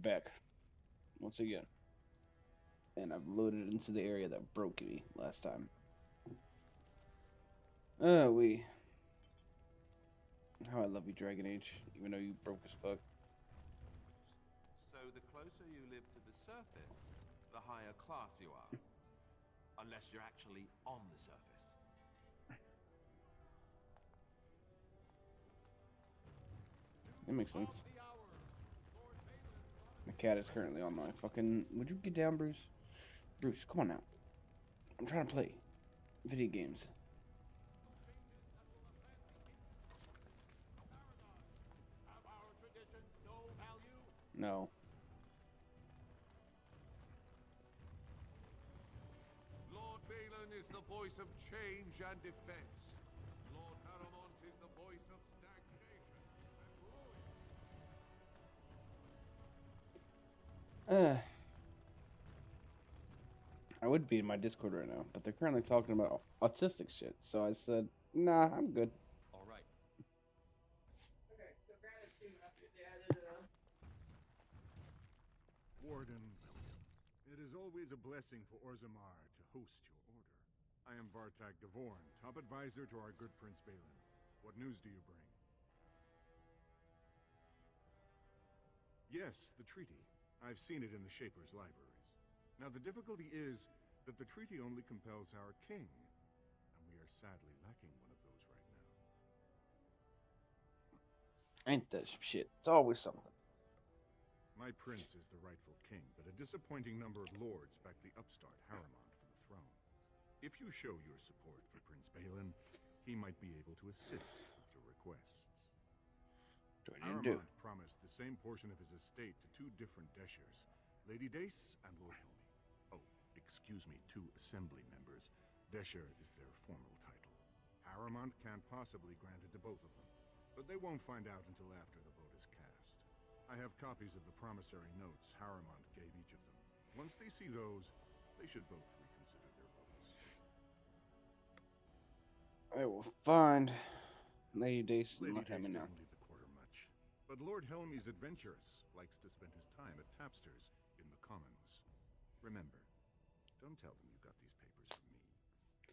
back once again, and I've loaded into the area that broke me last time. We. How I love you, Dragon Age, even though you broke as fuck. So the closer you live to the surface, the higher class you are. Unless you're actually on the surface. That makes sense. My cat is currently on my fucking. Would you get down, Bruce? Bruce, come on now. I'm trying to play video games. No. Lord Balin is the voice of change and defense. Lord Paramount is the voice of stagnation and ruin. I would be in my Discord right now, but they're currently talking about autistic shit. So I said, nah, I'm good. All right. Warden William, it is always a blessing for Orzammar to host your order. I am Vartag Gavorn, top advisor to our good Prince Balin. What news do you bring? Yes, the treaty. I've seen it in the Shaper's libraries. Now the difficulty is that the treaty only compels our king, and we are sadly lacking one of those right now. Ain't that shit? It's always something. My prince is the rightful king, but a disappointing number of lords back the upstart Haramond for the throne. If you show your support for Prince Balin, he might be able to assist with your requests. Haramond promised the same portion of his estate to two different Deshers, Lady Dace and Lord Helmy. Oh, excuse me, two assembly members. Desher is their formal title. Haramond can't possibly grant it to both of them, but they won't find out until after the vote is cast. I have copies of the promissory notes Haramond gave each of them. Once they see those, they should both reconsider their votes. I will find Lady Dace and Lady let him Dace know. doesn't leave the quarter much, but Lord Helmy's adventurous, likes to spend his time at Tapster's in the Commons. Remember, don't tell them you got these papers from me.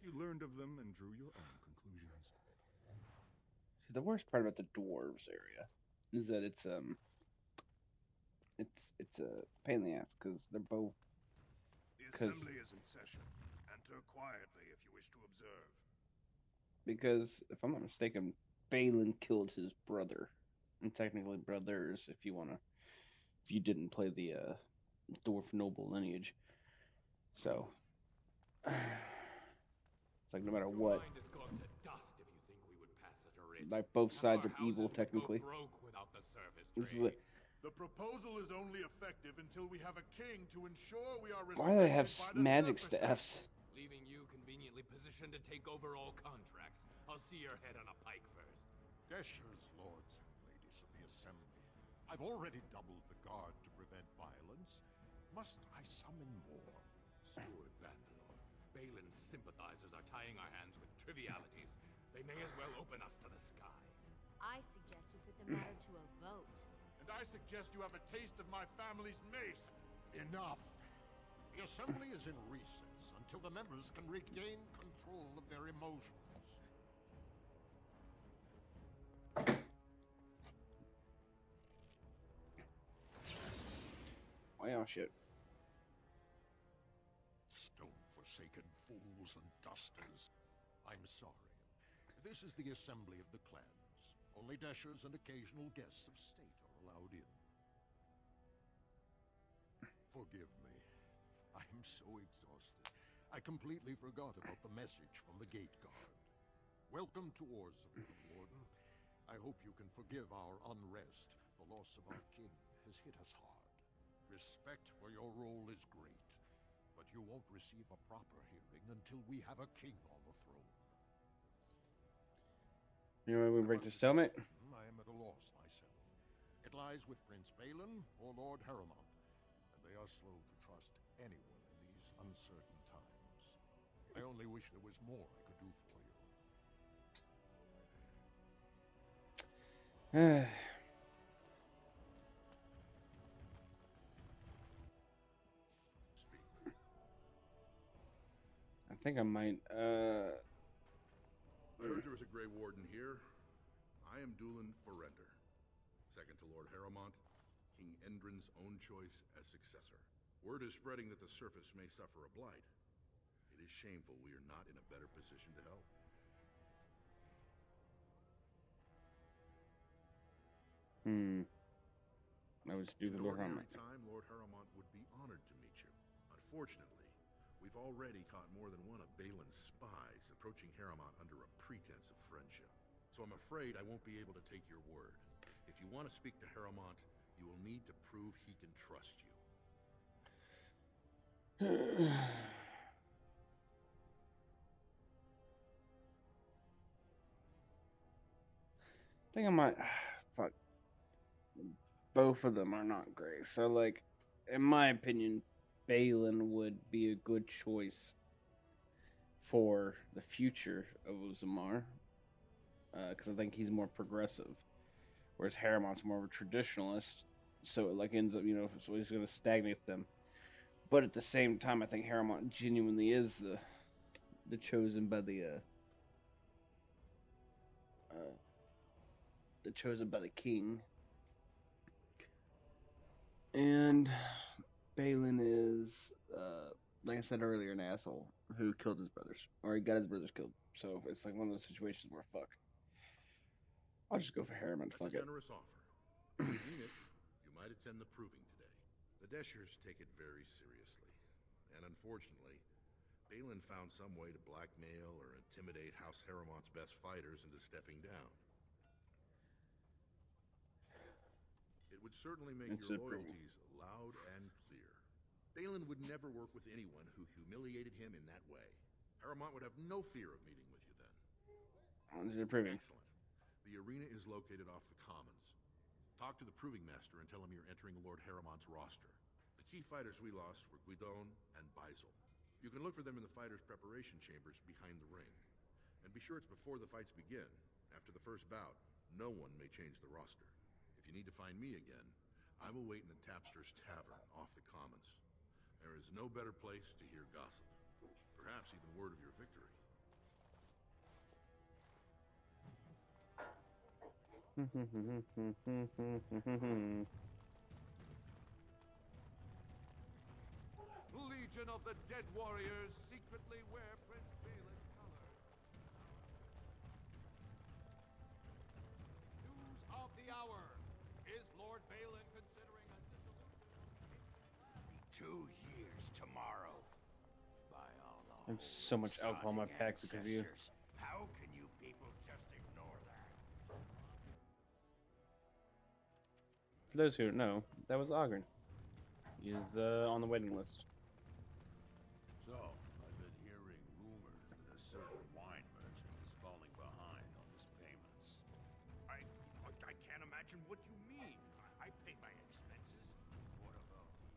You learned of them and drew your own conclusions. See, the worst part about the dwarves area is that it's a pain in the ass because they're both. The assembly is in session. Enter quietly if you wish to observe. Because if I'm not mistaken, Balin killed his brother, and technically brothers if you didn't play the dwarf noble lineage. So it's like no matter Your what, mind has gone to dust if you think we would pass such a writ. like both Half sides our are evil houses would go technically. broke without the service This is trade. The proposal is only effective until we have a king to ensure we are why do they have respected by the magic surfaces. staffs? Leaving you conveniently positioned to take over all contracts. I'll see your head on a pike first. Deshers, lords and ladies of the Assembly. I've already doubled the guard to prevent violence. Must I summon more? Steward Bandalore, Balin's sympathizers are tying our hands with trivialities. They may as well open us to the sky. I suggest we put the matter to a vote. And I suggest you have a taste of my family's mace. Enough! The Assembly is in recess until the members can regain control of their emotions. Oh shit. Stone-forsaken fools and dusters. I'm sorry. This is the Assembly of the Clans. Only Deshers and occasional guests of state are allowed in. Forgive me. I am so exhausted. I completely forgot about the message from the Gate Guard. Welcome to Orzammar, Warden. I hope you can forgive our unrest. The loss of our king has hit us hard. Respect for your role is great, but you won't receive a proper hearing until we have a king on the throne. You know when we break the stalemate? I am at a loss myself. It lies with Prince Balin or Lord Haramond, and they are slow to trust anyone in these uncertain times. I only wish there was more I could do for you. think I might. I heard there was a Grey Warden here. I am Dulan Forrender, second to Lord Harrowmont, King Endrin's own choice as successor. Word is spreading that the surface may suffer a blight. It is shameful we are not in a better position to help. I would speak In with an Lord ordinary Harmon. time, Lord Harrowmont would be honored to meet you. Unfortunately, we've already caught more than one of Balin's spies approaching Harrowmont under a pretense of friendship. So I'm afraid I won't be able to take your word. If you want to speak to Harrowmont, you will need to prove he can trust you. I think I might. Fuck. Both of them are not great. So, like, in my opinion, Balin would be a good choice for the future of Uzumar, because I think he's more progressive, whereas Harrimon's more of a traditionalist. So it like ends up, so he's going to stagnate them. But at the same time, I think Harrowmont genuinely is the chosen by uh, the chosen by the king, and Balin is, like I said earlier, an asshole who killed his brothers, or he got his brothers killed. So it's like one of those situations where fuck, I'll just go for Harriman. That's a Fuck it. generous offer. If you mean it, you might attend the proving today. The Deschers take it very seriously. And unfortunately, Balin found some way to blackmail or intimidate House Harrowmont's best fighters into stepping down. It would certainly make It's your a proving. loyalties loud and clear. Balin would never work with anyone who humiliated him in that way. Harrowmont would have no fear of meeting with you then. It's a proving. Excellent. The arena is located off the Commons. Talk to the Proving Master and tell him you're entering Lord Harrowmont's roster. The key fighters we lost were Guidon and Baisel. You can look for them in the fighters' preparation chambers behind the ring. And be sure it's before the fights begin. After the first bout, no one may change the roster. If you need to find me again, I will wait in the Tapster's Tavern off the Commons. There is no better place to hear gossip. Perhaps even word of your victory. Legion of the Dead Warriors secretly wear Prince Balin's colors. News of the hour. Is Lord Balin considering a dissolution of the kingdom? 2 years tomorrow. By Allah. I have so much alcohol in my pack because of you. How can you people just ignore that? For those who don't know, that was Ogren. He is on the waiting list. So, I've been hearing rumors that a certain wine merchant is falling behind on his payments. I can't imagine what you mean. I pay my expenses. What about the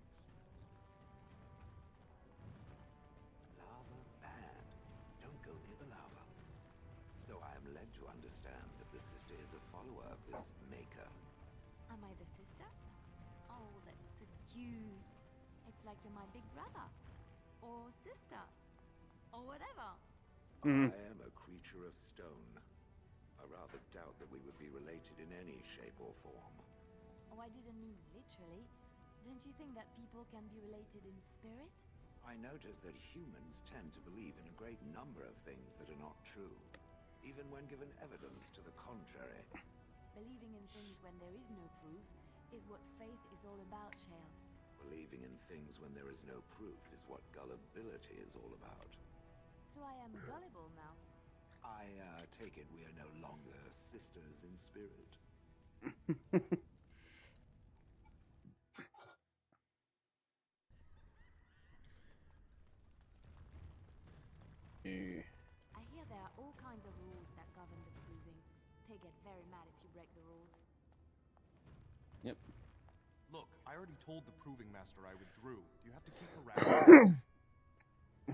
Lava banned. Don't go near the lava. So I am led to understand that the sister is a follower of this maker. Am I the sister? Oh, that's so cute. It's like you're my big brother. Or sister. Or whatever. Mhm. I am a creature of stone. I rather doubt that we would be related in any shape or form. Oh, I didn't mean literally. Don't you think that people can be related in spirit? I notice that humans tend to believe in a great number of things that are not true, even when given evidence to the contrary. Believing in things when there is no proof is what faith is all about, Shale. Believing in things when there is no proof is what gullibility is all about. So I am gullible now. I take it we are no longer sisters in spirit. Yeah. I hear there are all kinds of rules that govern the proving. They get very mad if you break the rules. Yep. Look, I already told the Proving Master I withdrew. Do you have to keep harassing me?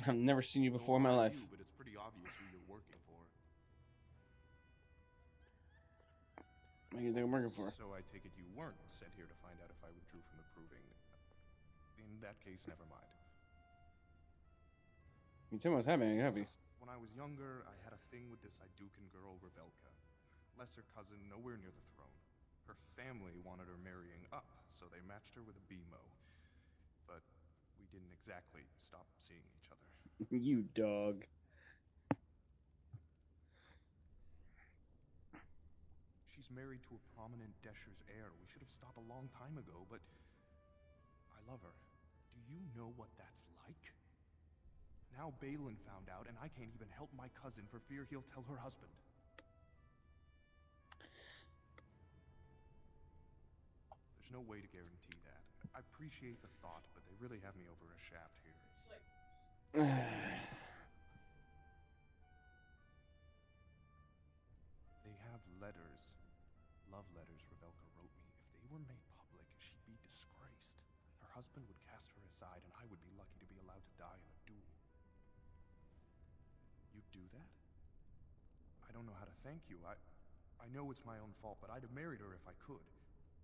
I've never seen you before in my Nor are life. you, but it's pretty obvious who you're working for. What do you think I'm working for? So I take it you weren't sent here to find out if I withdrew from the Proving. In that case, never mind. You tell me what's happening, happy. When I was younger, I had a thing with this Idukan girl, Revelka. Lesser cousin, nowhere near the throne. Her family wanted her marrying up, so they matched her with a BMO. But we didn't exactly stop seeing each other. You dog. She's married to a prominent Desher's heir. We should have stopped a long time ago, but I love her. Do you know what that's like? Now Balin found out, and I can't even help my cousin for fear he'll tell her husband. There's no way to guarantee that. I appreciate the thought, but they really have me over a shaft here. They have letters. Love letters Revelka wrote me. If they were made public, she'd be disgraced. Her husband would cast her aside, and I would be lucky to be allowed to die in a duel. You'd do that? I don't know how to thank you. I know it's my own fault, but I'd have married her if I could.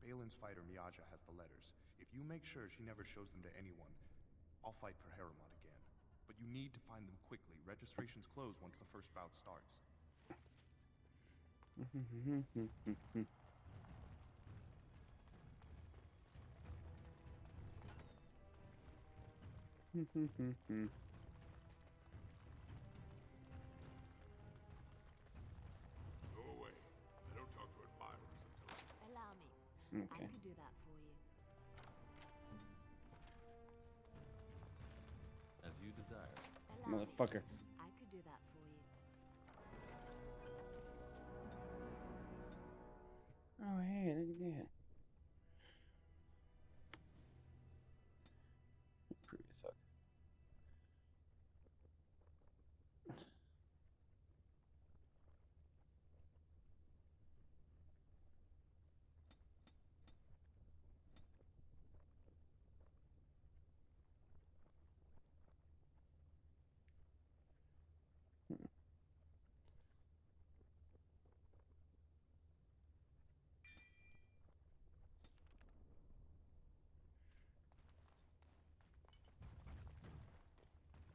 Balin's fighter Miaja has the letters. If you make sure she never shows them to anyone, I'll fight for Harriman again. But you need to find them quickly. Registrations close once the first bout starts. Go away. I don't talk to admirers until... Allow me. Okay. I could do that for you. As you desire. Allow Motherfucker. me. I could do that for you. Oh, hey, look at that. Previous suck.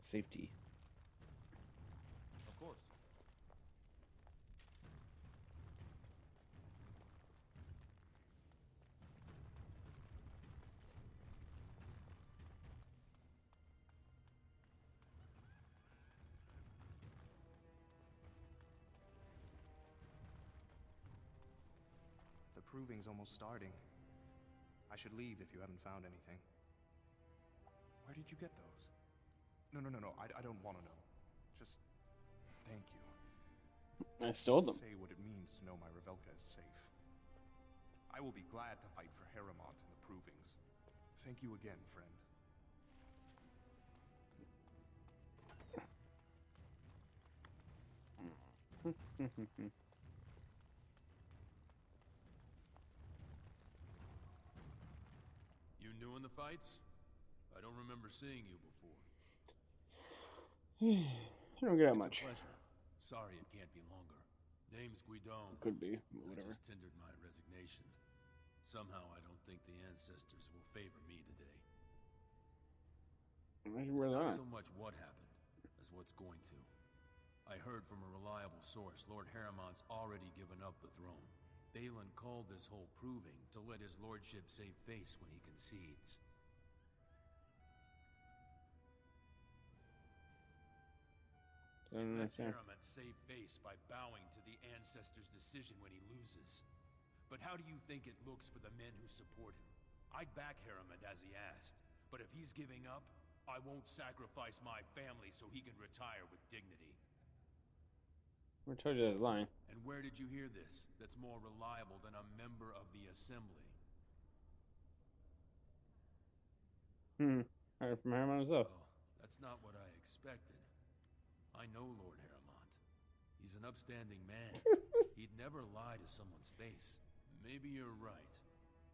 Safety. Of course. The proving's almost starting. I should leave if you haven't found anything. Where did you get those? No. I don't want to know. Just thank you. I stole them. Say what it means to know my Revelka is safe. I will be glad to fight for Harrimont in the provings. Thank you again, friend. You new in the fights? I don't remember seeing you before. You don't get that It's much. a pleasure. Sorry it can't be longer. Name's Guidon. Could be, but I whatever. just tendered my resignation. Somehow I don't think the ancestors will favor me today. Imagine where It's they're not at. so much what happened as what's going to. I heard from a reliable source Lord Harriman's already given up the throne. Balin called this whole proving to let his lordship save face when he concedes. Lets Harriman save face by bowing to the ancestors' decision when he loses. But how do you think it looks for the men who support him? I'd back Harriman as he asked, but if he's giving up, I won't sacrifice my family so he can retire with dignity. I told you that line. And where did you hear this that's more reliable than a member of the Assembly? Heard from Harriman himself. Oh, that's not what I expected. I know Lord Harrimont. He's an upstanding man. He'd never lie to someone's face. Maybe you're right.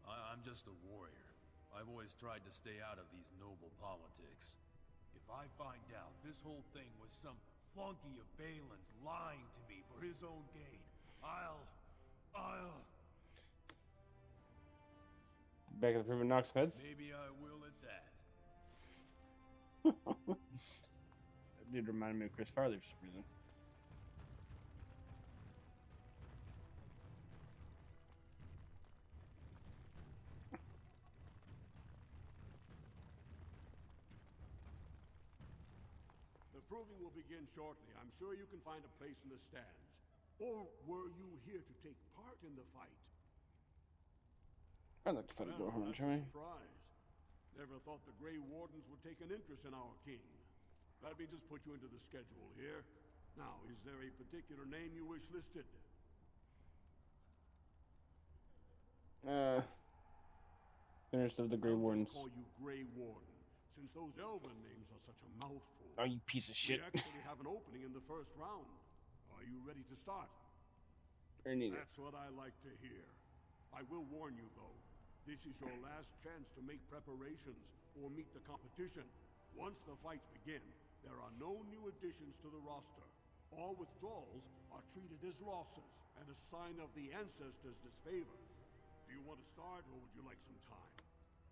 I'm just a warrior. I've always tried to stay out of these noble politics. If I find out this whole thing was some flunky of Balin's lying to me for his own gain, I'll... Back at the Proven Knocks heads. Maybe I will at that. Dude reminded me of Chris Farley for some reason. The proving will begin shortly. I'm sure you can find a place in the stands. Or were you here to take part in the fight? I'd like to fight a Well, Gorhorn, that's shall a we? surprise. Never thought the Grey Wardens would take an interest in our king. Let me just put you into the schedule here. Now, is there a particular name you wish listed? Finish of the Grey I'll Wardens. just call you Grey Warden, since those elven names are such a mouthful. Oh, you piece of We shit. actually have an opening in the first round. Are you ready to start? I need it. That's what I like to hear. I will warn you, though. This is your last chance to make preparations or meet the competition. Once the fights begin, there are no new additions to the roster. All withdrawals are treated as losses and a sign of the ancestors' disfavor. Do you want to start, or would you like some time?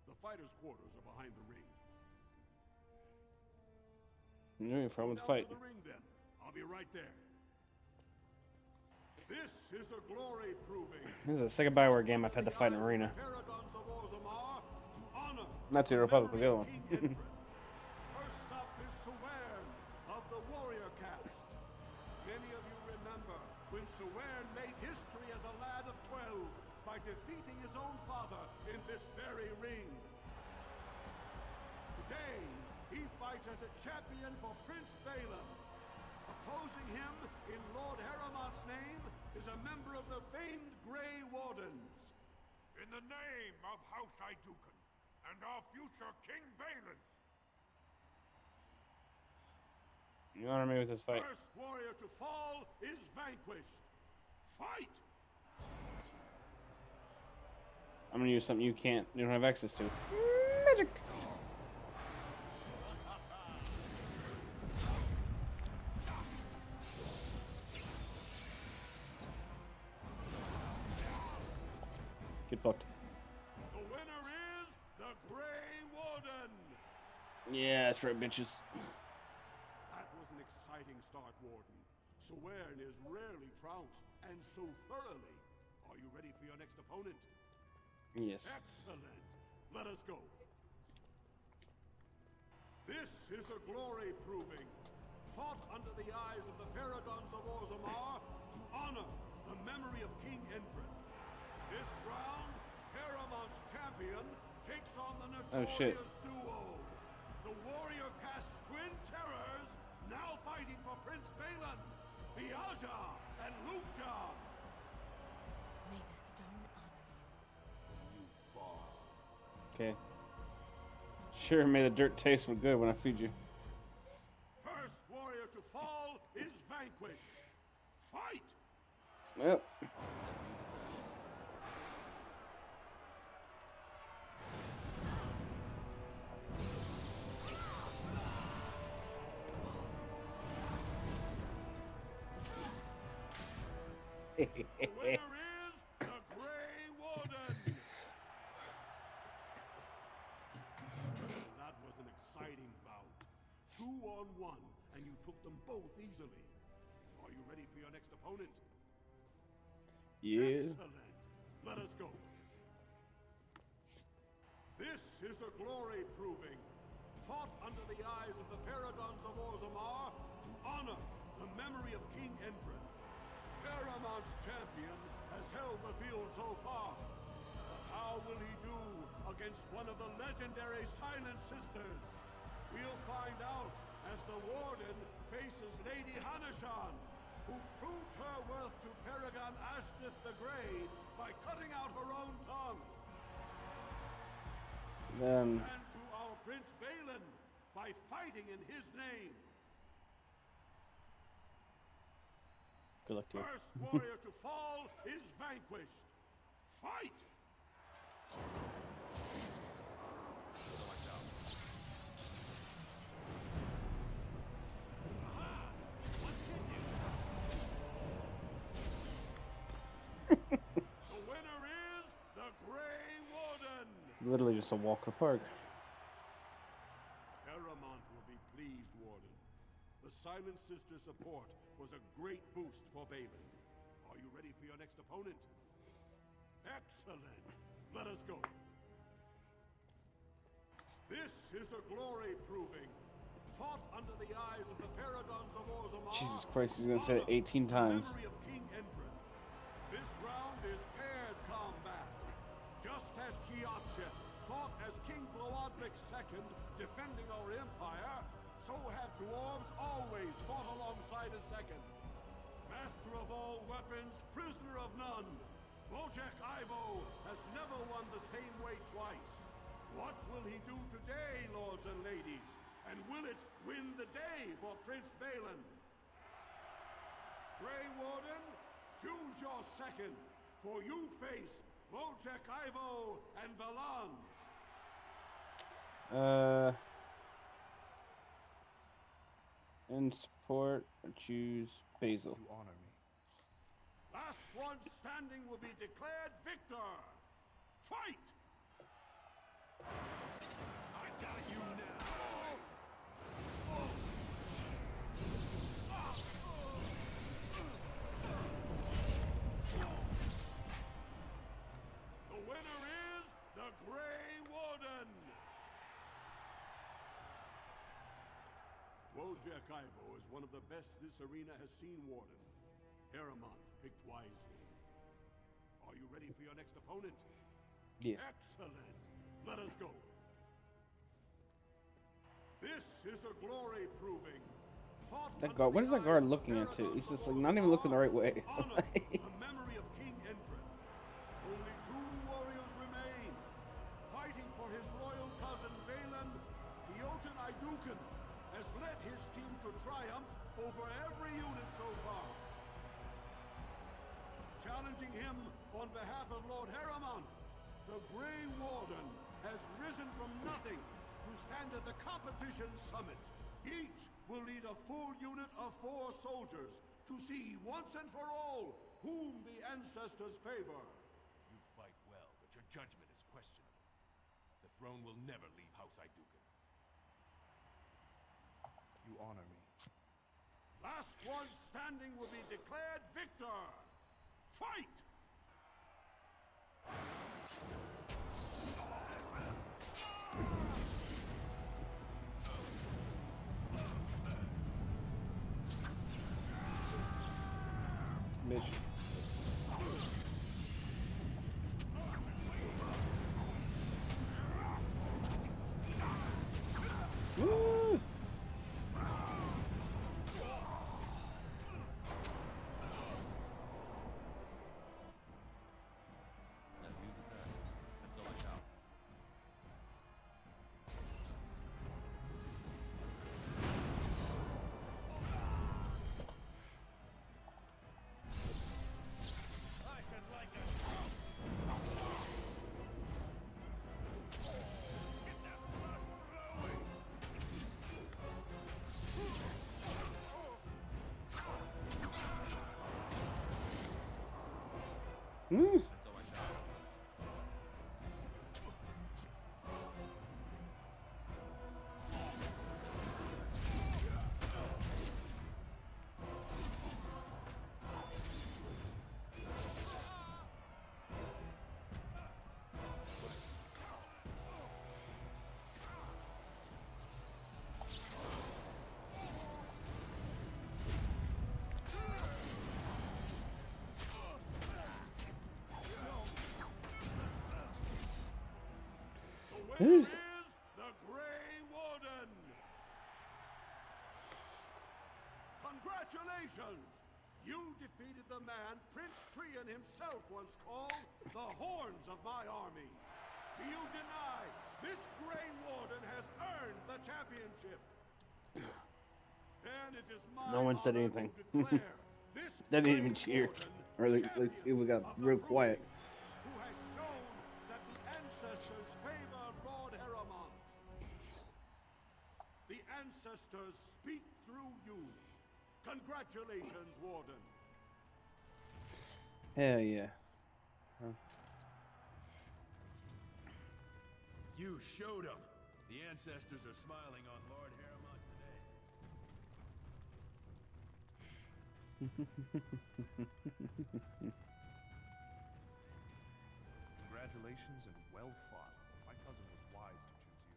The fighters' quarters are behind the ring. No problem with Go the down fight. to the ring, then. I'll be right there. This is a glory proving. This is the second Bioware game I've had to fight in Arena. Paragons of Orzammar to honor Not to the Republic, but the other one. King Edred. First up is Sewern of the Warrior Caste. Many of you remember when Sewern made history as a lad of 12 by defeating his own father in this very ring. Today, he fights as a champion for Prince Balin. Opposing him in Lord Heramont's name is a member of the famed Grey Wardens. In the name of House Iduken and our future King Balin. You honor me with this fight. First warrior to fall is vanquished. Fight! I'm gonna use something you don't have access to. Magic! Get fucked. The winner is the Grey Warden. Yeah, that's right, bitches. That was an exciting start, Warden. Sewern is rarely trounced, and so thoroughly. Are you ready for your next opponent? Yes. Excellent. Let us go. This is a glory proving, fought under the eyes of the Paragons of Orzammar to honor the memory of King Edred. This round, Heramont's champion takes on the notorious duo, the Warrior Caste Twin Terrors, now fighting for Prince Balin, Viaja and Lukja. May the stone honor you. You fall. Okay. Sure, may the dirt taste good when I feed you. First warrior to fall is vanquished. Fight! Well. The winner is the Grey Warden. That was an exciting bout. 2-on-1, and you took them both easily. Are you ready for your next opponent? Yeah. Excellent. Let us go. This is a glory proving, fought under the eyes of the Paragons of Orzammar to honor the memory of King Edred. Heramont's champion has held the field so far, but how will he do against one of the legendary Silent Sisters? We'll find out as the Warden faces Lady Hanishan, who proves her worth to Paragon Ashtith the Grey by cutting out her own tongue. And to our Prince Balin by fighting in his name. Good luck to you. First warrior to fall is vanquished. Fight! The winner is the Grey Warden. Literally just a Walker Park. Paramount will be pleased, Warden. The The Silent Sister support was a great boost for Balin. Are you ready for your next opponent? Excellent. Let us go. This is a glory proving. Fought under the eyes of the Paragons of Orzammar. Jesus Christ, he's gonna say it 18 times. The memory of King Endrin. This round is paired combat. Just as Kiatchet fought as King Bloodric II, defending our empire, so have dwarves always fought alongside a second. Master of all weapons, prisoner of none. Wojciech Ivo has never won the same way twice. What will he do today, lords and ladies? And will it win the day for Prince Balin? Grey Warden, choose your second, for you face Wojciech Ivo and Valans. In support, choose Basil. You honor me. Last one standing will be declared victor. Fight! I got you now. The winner is the Grey Warden. Wojciech Ivo is one of the best this arena has seen, Warden. Heremont picked wisely. Are you ready for your next opponent? Yes. Excellent. Let us go. This is a glory proving. That guard, what is that guard looking at too? He's just like not even looking the right way. Honor the memory of King Endrin. Only 2 warriors remain. Fighting for his royal cousin Balin, Jotun Iduken has led his team to triumph over every unit so far. Challenging him on behalf of Lord Heremont, the Grey Warden has risen from nothing to stand at the competition summit. Each will lead a full unit of 4 soldiers to see once and for all whom the ancestors favor. You fight well, but your judgment is questionable. The throne will never leave House Iduken. You honor me. Last one standing will be declared victor. Fight! Mission. Woo! As you deserve, and so I shall. I should like a... Get that blood flowing! Hmm. And so I shall. The winner is the Grey Warden. Congratulations! You defeated the man Prince Trian himself once called the Horns of my army. Do you deny this Grey Warden has earned the championship? Then it is my No one said honor anything. to declare this They didn't Grey even cheer. Warden Or like champion it got of the real Ruby, quiet. who has shown that the ancestors favor Lord Heremont. The ancestors speak through you. Congratulations, Warden. Hell yeah. Huh. You showed them. The ancestors are smiling on Lord Heremont today. Congratulations and well fought. My cousin was wise to choose you.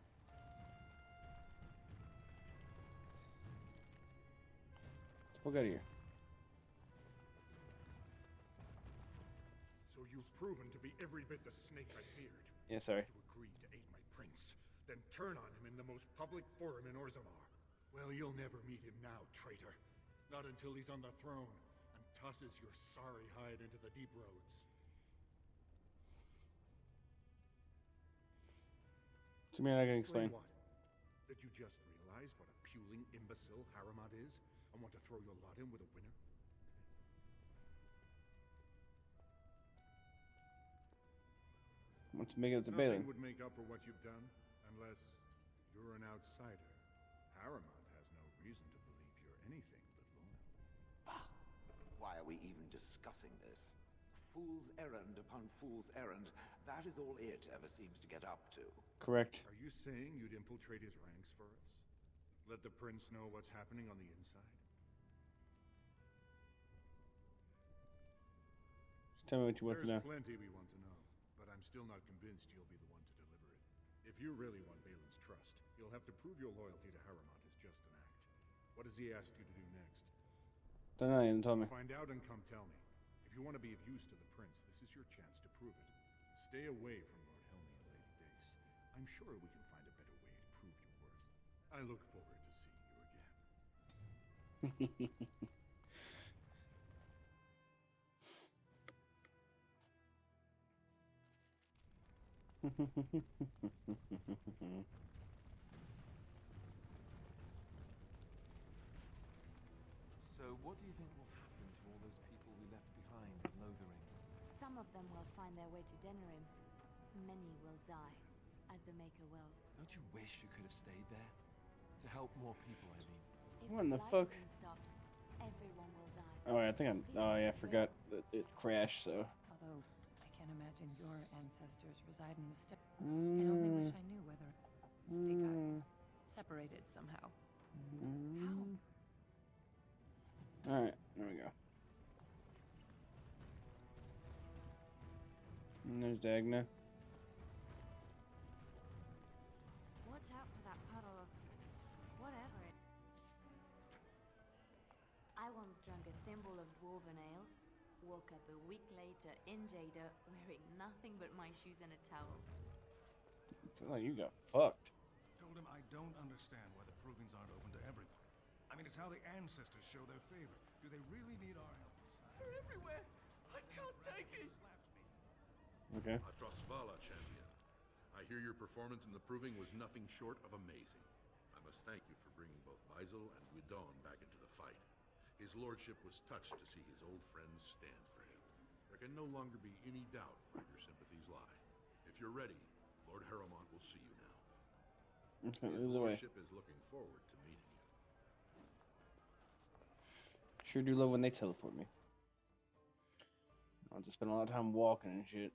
Let's walk out of here. So you've proven to be every bit the snake I feared. Yeah, sorry. You agreed to aid my prince, then turn on him in the most public forum in Orzammar. Well, you'll never meet him now, traitor. Not until he's on the throne and tosses your sorry hide into the deep roads. To me, I can explain. What? That you just realized what a puling imbecile Harriman is and want to throw your lot in with a winner? Want to make it up to Nothing Balin. would make up for what you've done, unless you're an outsider. Harriman has no reason to believe you're anything but loyal. Bah! Why are we even discussing this? Fool's errand upon fool's errand. That is all it ever seems to get up to. Correct. Are you saying you'd infiltrate his ranks for us? Let the prince know what's happening on the inside? Just tell me what you want to know. There's plenty we want to know, but I'm still not convinced you'll be the one to deliver it. If you really want Balin's trust, you'll have to prove your loyalty to Harriman is just an act. What has he asked you to do next? Don't know, you didn't tell me. Find out and come tell me. If you want to be of use to the prince, this is your chance to prove it. Stay away from Lord Helmy and Lady Dace. I'm sure we can find a better way to prove your worth. I look forward to seeing you again. So, what do you think will happen to all those people we left behind in Lothering? Some of them will find their way to Denerim. Many will die, as the Maker wills. Don't you wish you could have stayed there? To help more people, I mean. If What in the light fuck? isn't stopped, everyone will die. Oh, I think I'm. Oh, yeah, I forgot that it crashed, so. Although, I can't imagine your ancestors reside in the steppe. I only wish I knew whether they got separated somehow. Alright, there we go. And there's Dagna. Watch out for that puddle of whatever it. I once drank a thimble of dwarven ale, woke up a week later in Jada wearing nothing but my shoes and a towel. Sounds like you got fucked. Told him I don't understand why the provings aren't open to everyone. I mean, it's how the ancestors show their favor. Do they really need our help? They're everywhere! I can't take it! Okay. Atrosvala, champion. I hear your performance in the proving was nothing short of amazing. I must thank you for bringing both Baisel and Guidon back into the fight. His lordship was touched to see his old friends stand for him. There can no longer be any doubt where your sympathies lie. If you're ready, Lord Harriman will see you now. Okay, His move away. lordship is looking forward to meeting you. Sure do love when they teleport me. I'll just spend a lot of time walking and shit.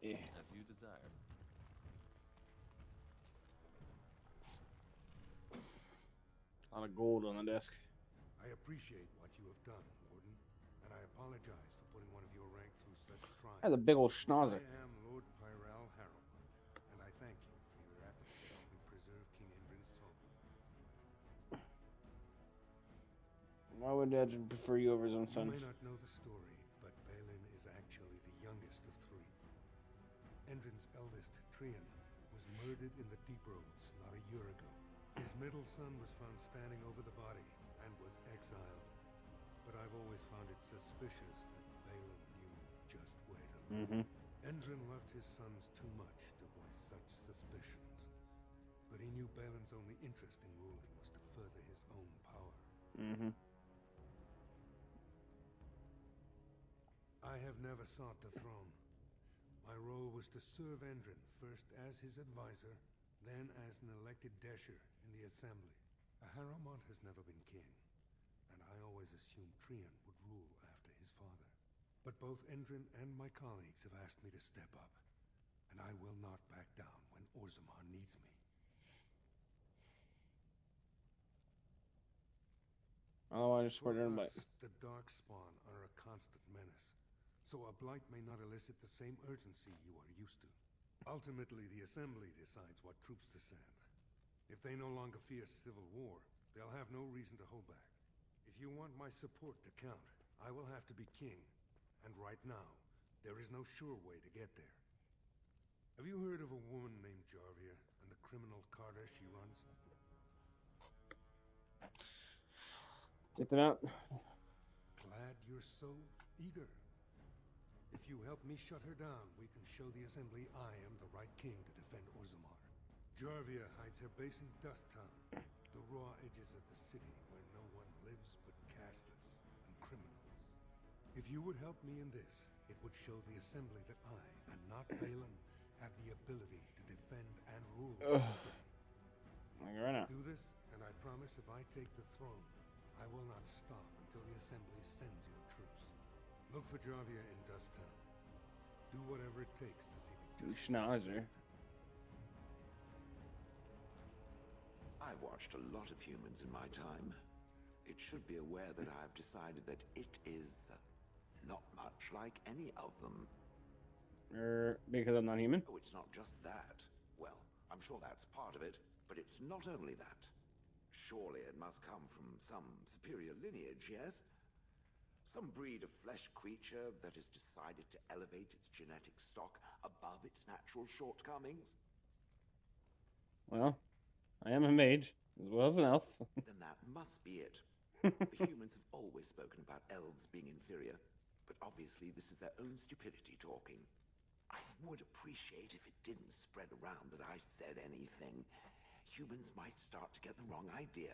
Yeah. As you desire. A lot of gold on the desk. I appreciate what you have done, Warden, and I apologize for putting one of your rank through such trials. That's a big old schnauzer. I am Lord Pyral Harriman, and I thank you for your efforts to help me preserve King Endrin's throne. Why would Dad prefer you over his own son? You may not know the story, but Balin is actually the youngest of three. Endrin's eldest, Trian, was murdered in the Deep Roads not a year ago. His middle son was found standing over the body and was exiled. But I've always found it suspicious that Balin knew just where to look. Endrin loved his sons too much to voice such suspicions. But he knew Balin's only interest in ruling was to further his own power. I have never sought the throne. My role was to serve Endrin, first as his advisor, then as an elected Desher in the Assembly. Harrowmont has never been king, and I always assumed Trian would rule after his father. But both Endrin and my colleagues have asked me to step up, and I will not back down when Orzammar needs me. Otherwise, just For spread it bite. us, the Darkspawn are a constant menace, so a blight may not elicit the same urgency you are used to. Ultimately, the Assembly decides what troops to send. If they no longer fear civil war, they'll have no reason to hold back. If you want my support to count, I will have to be king. And right now, there is no sure way to get there. Have you heard of a woman named Jarvia and the criminal Carter she runs? Take them out. Glad you're so eager. If you help me shut her down, we can show the Assembly I am the right king to defend Orzammar. Jarvia hides her base in Dust Town, the raw edges of the city where no one lives but castless and criminals. If you would help me in this, it would show the Assembly that I, and not Balin, have the ability to defend and rule the city. Like right now. Do this, and I promise if I take the throne, I will not stop until the Assembly sends your troops. Look for Jarvia in Dust Town. Do whatever it takes to see the justice Schnauzer. I've watched a lot of humans in my time. It should be aware that I've decided that it is not much like any of them. Because I'm not human? Oh, it's not just that. Well, I'm sure that's part of it, but it's not only that. Surely it must come from some superior lineage, yes? Some breed of flesh creature that has decided to elevate its genetic stock above its natural shortcomings? Well, I am a mage, as well as an elf. Then that must be it. The humans have always spoken about elves being inferior, but obviously this is their own stupidity talking. I would appreciate if it didn't spread around that I said anything. Humans might start to get the wrong idea.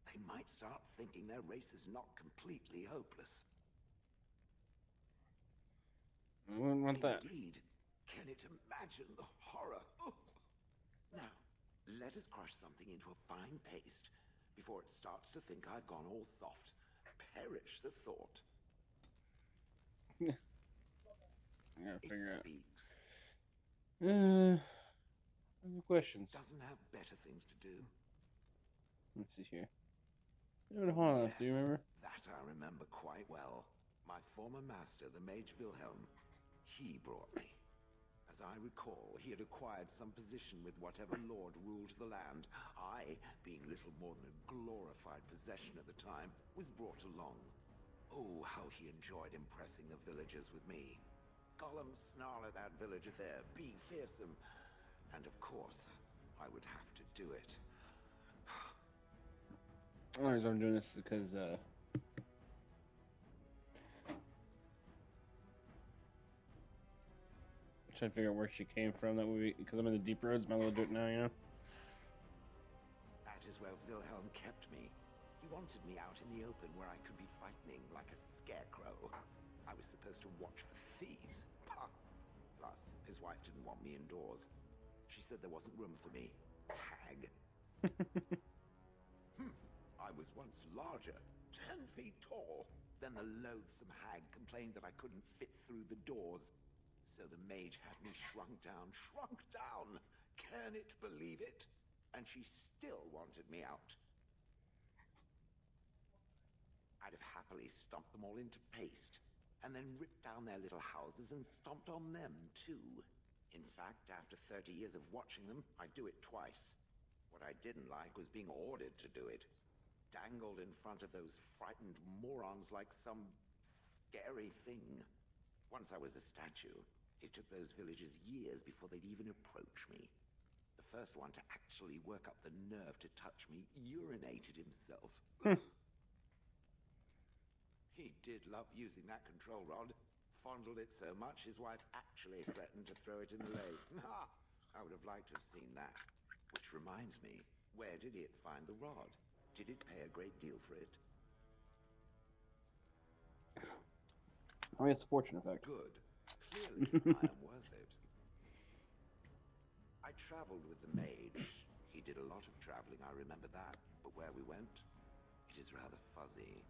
They might start thinking their race is not completely hopeless. I wouldn't want that. Indeed. Can it imagine the horror? Oh. Now, let us crush something into a fine paste before it starts to think I've gone all soft. Perish the thought. I gotta figure it out. Speaks. Any questions? It doesn't have better things to do. Let's see here. Hold on, Yes, do you remember? that I remember quite well. My former master, the Mage Wilhelm, he brought me. As I recall, he had acquired some position with whatever lord ruled the land. I, being little more than a glorified possession at the time, was brought along. Oh, how he enjoyed impressing the villagers with me. Gollum snarl at that villager there, be fearsome. And of course, I would have to do it. The only reason I'm doing this is because, trying to figure out where she came from. That would because I'm in the deep roads, might as well do it now, you know? That is where Wilhelm kept me. He wanted me out in the open where I could be frightening like a scarecrow. I was supposed to watch for thieves. Plus, his wife didn't want me indoors. She said there wasn't room for me. Hag. I was once larger, 10 feet tall. Then the loathsome hag complained that I couldn't fit through the doors. So the mage had me shrunk down. Can it believe it? And she still wanted me out. I'd have happily stomped them all into paste, and then ripped down their little houses and stomped on them, too. In fact, after 30 years of watching them, I'd do it twice. What I didn't like was being ordered to do it. Dangled in front of those frightened morons like some scary thing. Once I was a statue, it took those villagers years before they'd even approach me. The first one to actually work up the nerve to touch me urinated himself. He did love using that control rod. Fondled it so much, his wife actually threatened to throw it in the lake. I would have liked to have seen that. Which reminds me, where did it find the rod? Did it pay a great deal for it? I mean, it's a fortune effect. Good. Clearly, I am worth it. I traveled with the mage. He did a lot of traveling, I remember that. But where we went, it is rather fuzzy.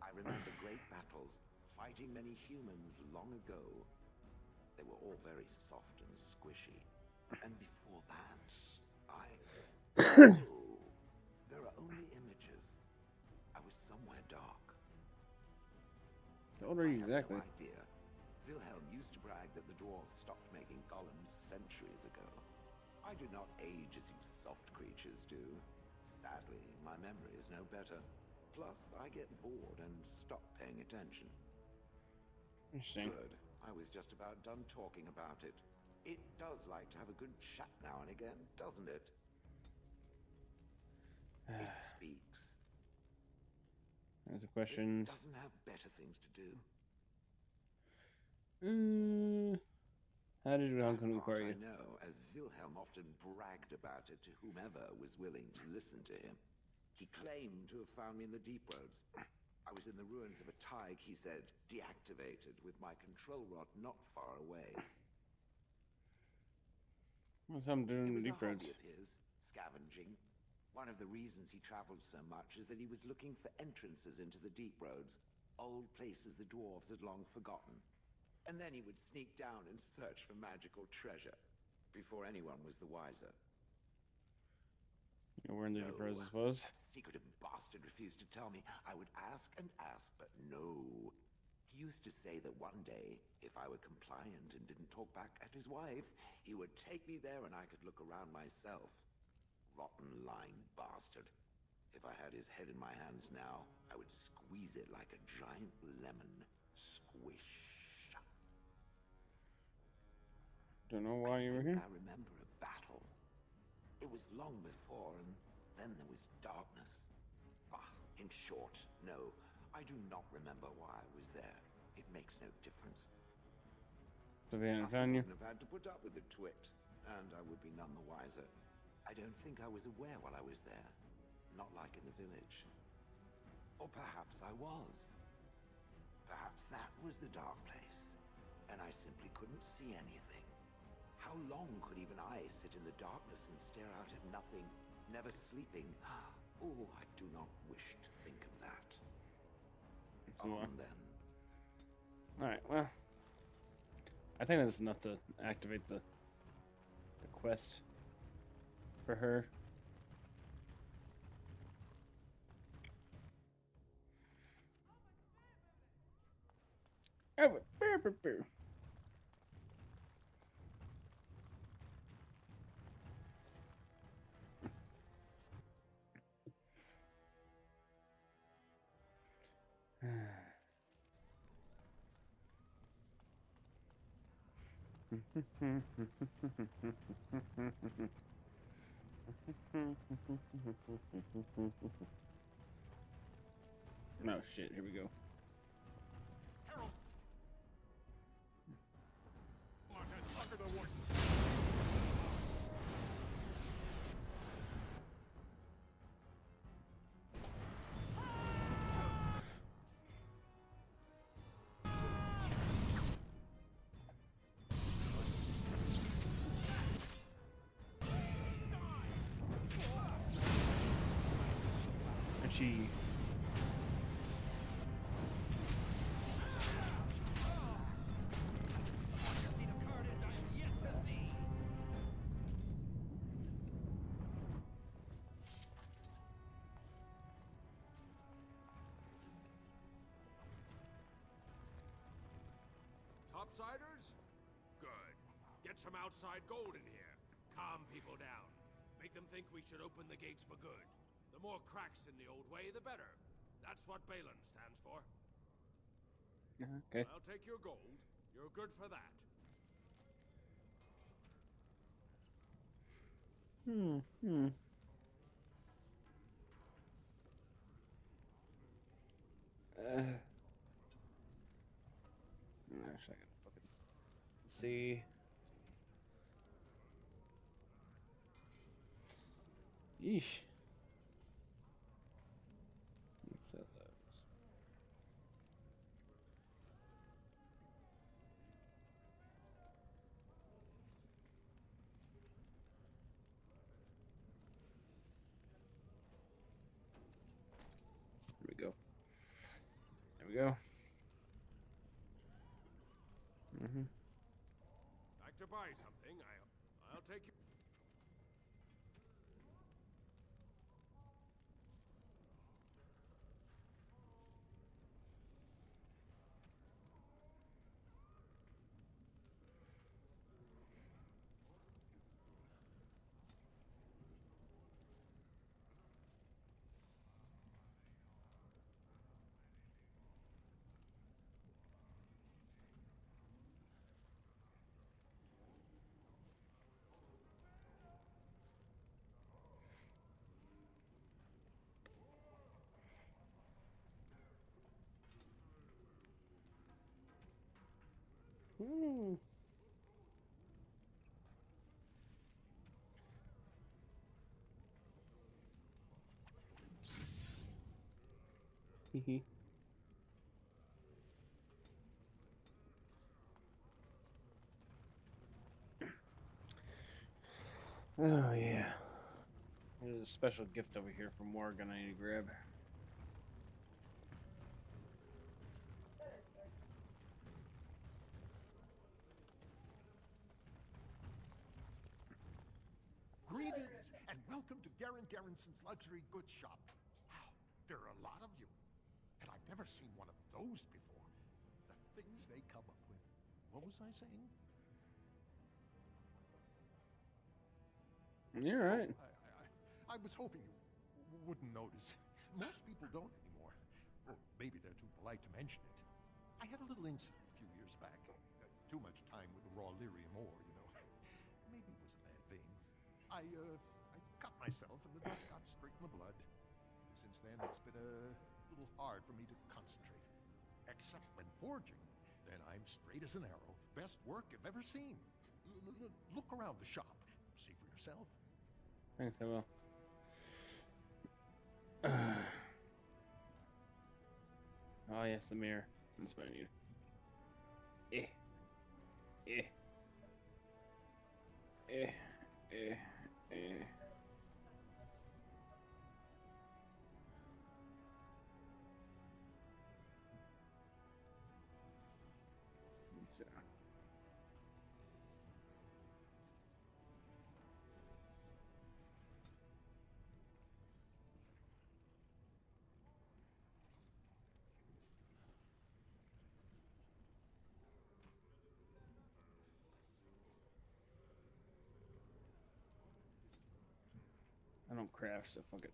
I remember great battles, fighting many humans long ago. They were all very soft and squishy. And before that, oh, there are only images. I was somewhere old are you I have exactly? no idea. Wilhelm used to brag that the dwarves stopped making golems centuries ago. I do not age as you soft creatures do. Sadly, my memory is no better. Plus, I get bored and stop paying attention. Interesting. Good. I was just about done talking about it. It does like to have a good chat now and again, doesn't it? It speaks. There's a It question. doesn't have better things to do. How did That Uncle part inquire I you? know, as Wilhelm often bragged about it to whomever was willing to listen to him. He claimed to have found me in the deep roads. I was in the ruins of a Tig, he said, deactivated, with my control rod not far away. What's I'm doing It in was the a deep roads? hobby of his, scavenging. One of the reasons he traveled so much is that he was looking for entrances into the deep roads, old places the dwarves had long forgotten. And then he would sneak down and search for magical treasure, before anyone was the wiser. We're in the deep roads, I No, suppose. that secretive bastard refused to tell me. I would ask and ask, but no. He used to say that one day, if I were compliant and didn't talk back at his wife, he would take me there and I could look around myself. Rotten, lying bastard. If I had his head in my hands now, I would squeeze it like a giant lemon. Squish. Don't know why you were here. I remember a battle. It was long before, and then there was darkness. Bah, in short, no, I do not remember why I was there. It makes no difference. So they hadn't I found you? wouldn't have had to put up with the twit, and I would be none the wiser. I don't think I was aware while I was there. Not like in the village. Or perhaps I was. Perhaps that was the dark place, and I simply couldn't see anything. How long could even I sit in the darkness and stare out at nothing, never sleeping? Oh, I do not wish to think of that. On then. Alright, well. I think that's enough to activate the quest for her. Oh, burr, burr, burr. Oh shit, here we go. Harold! Marquez, sucker the voices! And she... Topsiders? Good. Get some outside gold in here. Calm people down. Make them think we should open the gates for good. The more cracks in the old way, the better. That's what Balin stands for. Okay. I'll take your gold. You're good for that. Hmm. Actually, I gotta fucking see. Yeesh. Let's sell those. There we go. There we go. Like to buy something? I'll take you. Hmm. Hee. Oh yeah. There's a special gift over here from Morgan I need to grab. Greetings, and welcome to Garen Garrison's luxury goods shop. Wow, there are a lot of you. And I've never seen one of those before. The things they come up with. What was I saying? You're right. I was hoping you wouldn't notice. Most people don't anymore. Or maybe they're too polite to mention it. I had a little incident a few years back. Too much time with the raw lyrium ore, you know. Maybe it was a bad thing. I cut myself and the dust got straight in the blood. Since then, it's been a little hard for me to concentrate. Except when forging. Then I'm straight as an arrow. Best work I've ever seen. Look around the shop. See for yourself. Thanks, I will. Oh yes, the mirror. That's what I need. Eh. Eh. Eh. Eh. Eh. So. I don't craft, so fuck it.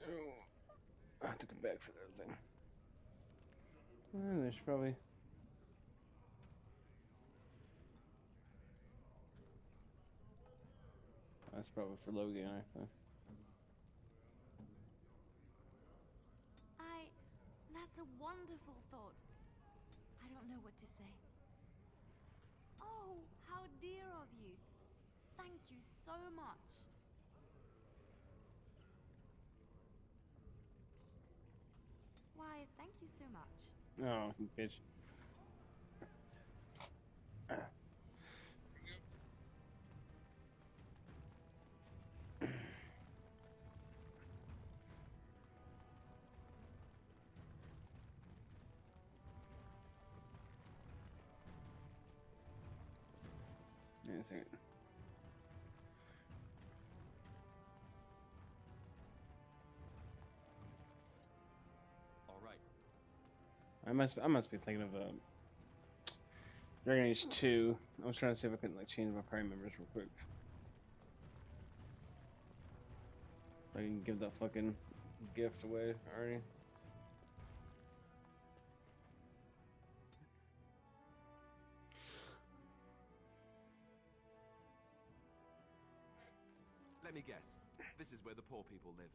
Oh, I have to come back for that thing. There's probably. That's probably for Logan, I think. That's a wonderful thought. I don't know what to say. Oh, how dear of you. Thank you so much. Why, thank you so much. Oh, you bitch. Wait a second. All right. I must be thinking of Dragon Age 2. I was trying to see if I couldn't like change my party members real quick. I can give that fucking gift away already. Let me guess. This is where the poor people live.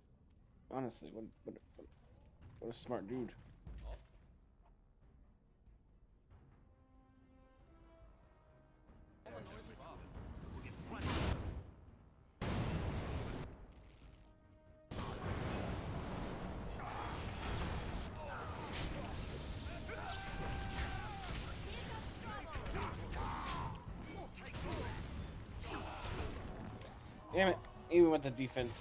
Honestly, what a smart dude. Damn it, even with the defense.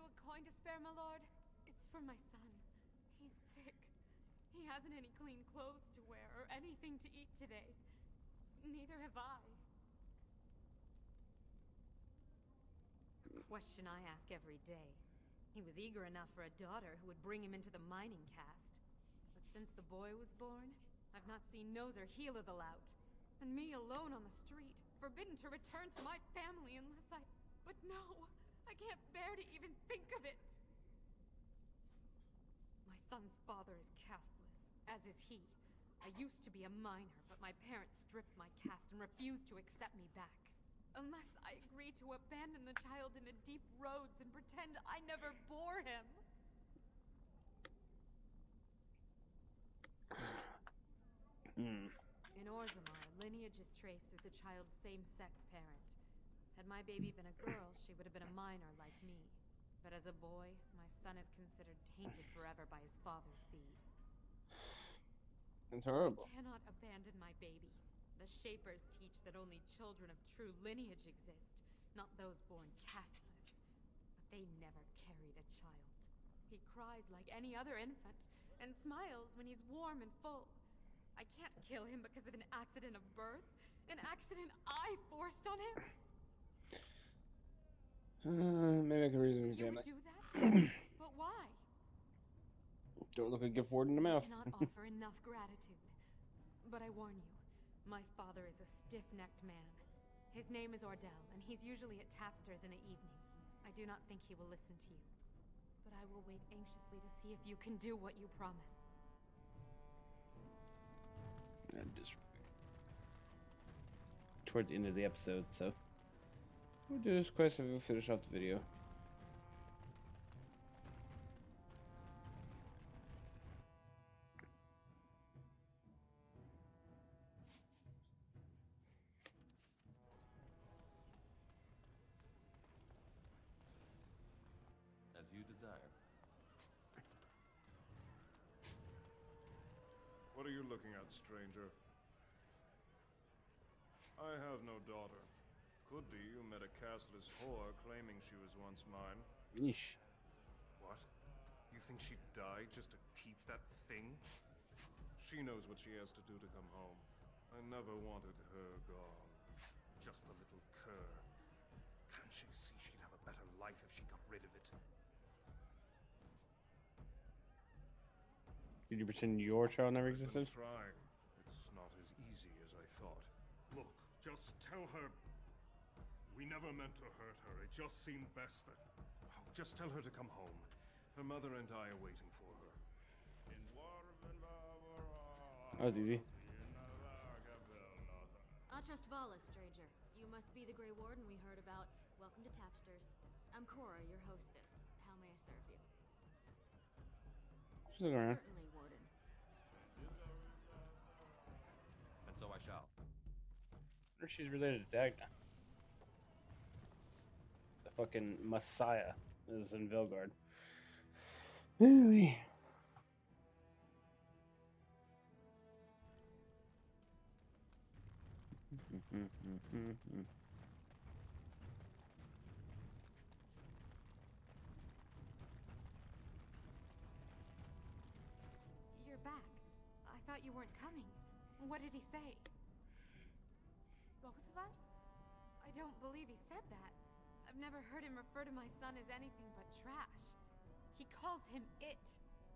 a coin to spare, my lord? It's for my son. He's sick. He hasn't any clean clothes to wear or anything to eat today. Neither have I. A question I ask every day. He was eager enough for a daughter who would bring him into the mining caste. But since the boy was born, I've not seen nose or heel of the lout. And me alone on the street, forbidden to return to my family unless I... But no, I can't bear to even think of it. My son's father is casteless, as is he. I used to be a minor, but my parents stripped my caste and refused to accept me back. Unless I agree to abandon the child in the deep roads and pretend I never bore him. In Orzammar, lineage is traced through the child's same-sex parent. Had my baby been a girl, she would have been a minor like me. But as a boy, my son is considered tainted forever by his father's seed. It's horrible. I cannot abandon my baby. The Shapers teach that only children of true lineage exist, not those born casteless. But they never carried a child. He cries like any other infant, and smiles when he's warm and full. I can't kill him because of an accident of birth, an accident I forced on him. Maybe I can reason with You you. would do that? But why? Don't look a gift horse in the mouth. I cannot offer enough gratitude. But I warn you, my father is a stiff-necked man. His name is Ordell, and he's usually at Tapster's in the evening. I do not think he will listen to you. But I will wait anxiously to see if you can do what you promise. Just toward the end of the episode, so we'll do this quest and we'll finish off the video. As you desire. What are you looking at, stranger? I have no daughter. Could be you met a castless whore claiming she was once mine. Yeesh. What? You think she'd die just to keep that thing? She knows what she has to do to come home. I never wanted her gone. Just the little cur. Can't she see she'd have a better life if she got rid of it? Did you pretend your child never existed? I'm trying. It's not as easy as I thought. Look, just tell her... We never meant to hurt her. It just seemed best that... Oh, just tell her to come home. Her mother and I are waiting for her. That was easy. Atrust Vala, stranger. You must be the Grey Warden we heard about. Welcome to Tapster's. I'm Cora, your hostess. How may I serve you? She's looking around. Certainly, Warden. And so I shall. I wonder if she's related to Dagna. The fucking Messiah is in Velgard. Really? You're back. I thought you weren't coming. What did he say? Both of us? I don't believe he said that. I've never heard him refer to my son as anything but trash. He calls him it.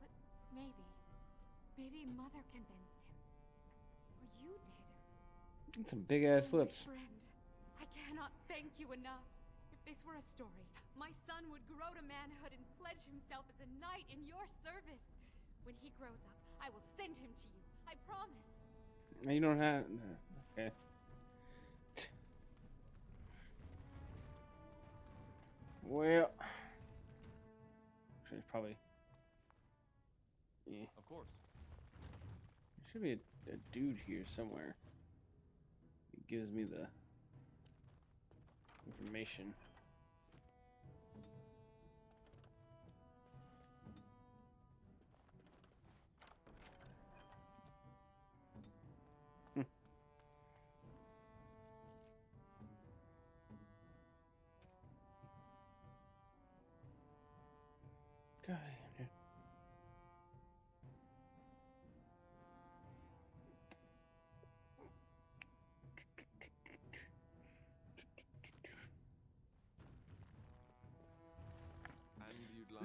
But maybe Mother convinced him. Or you did. Some big ass Oh, my lips. friend, I cannot thank you enough. If this were a story, my son would grow to manhood and pledge himself as a knight in your service. When he grows up, I will send him to you. I promise. You don't have... Okay. Well... There's probably... Yeah. Of course. There should be a dude here somewhere. It gives me the information.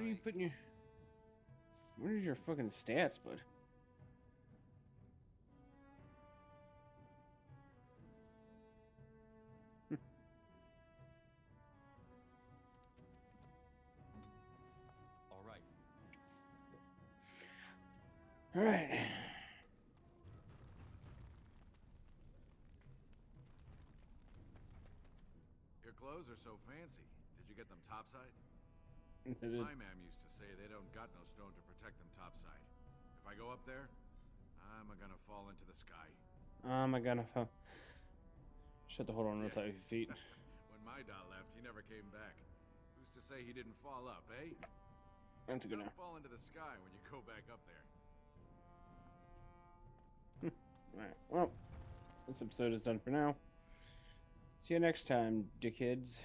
you putting your... What is your fucking stats, bud? All right. All right. Your clothes are so fancy. Did you get them topside? Yes, I did. My ma'am used to say they don't got no stone to protect them topside. If I go up there, I'm gonna fall into the sky. I'm gonna... Shut the hold on real tight with your feet. When my dad left, he never came back. Who's to say he didn't fall up, eh? That's a good Don't now. fall into the sky when you go back up there. Alright, well, this episode is done for now. See you next time, dickheads.